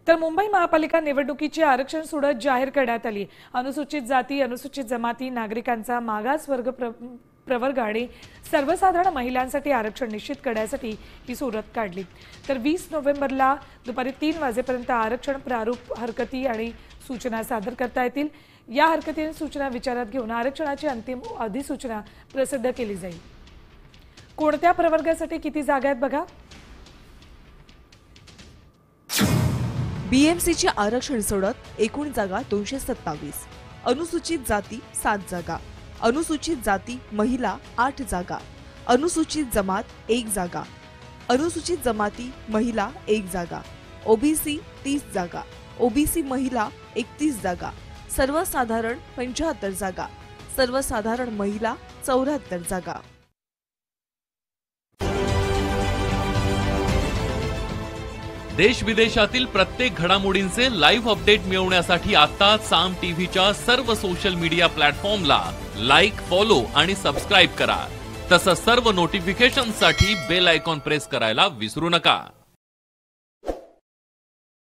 तर मुंबई महापालिका निवडणुकीची आरक्षण सोडत जाहीर करण्यात आली। अनुसूचित जाती, अनुसूचित जमाती, नागरिकांचा मागास वर्ग प्रवर्ग आणि सर्वसाधारण महिलांसाठी आरक्षण निश्चित करण्यासाठी ही सोडत काढली। तर 20 नोव्हेंबरला दुपारी 3 वाजेपर्यंत आरक्षण प्रारूप हरकती आणि सूचना सादर करता येतील। या हरकती आणि सूचना विचारात घेऊन आरक्षणाची अंतिम अधिसूचना प्रसिद्ध केली जाईल। कोणत्या प्रवर्गासाठी किती जागा आहेत बघा। बीएमसीची आरक्षण सोडत एकूण जागा 227, अनुसूचित जाती 7 जागा, अनुसूचित जाती महिला 8 जागा, अनुसूचित जमात 1 जागा, अनुसूचित जमाती महिला 1 जागा, ओबीसी 30 जागा, ओबीसी महिला 31 जागा, सर्वसाधारण 75 जागा, सर्वसाधारण महिला 74 जागा। देश विदेशातील प्रत्येक घडामोडींचे लाईव्ह अपडेट मिळवण्यासाठी आता साम टीव्हीच्या सर्व सोशल मीडिया प्लॅटफॉर्मला लाईक, फॉलो आणि सबस्क्राईब करा। तसंच सर्व नोटिफिकेशनसाठी बेल आयकॉन प्रेस करायला विसरू नका।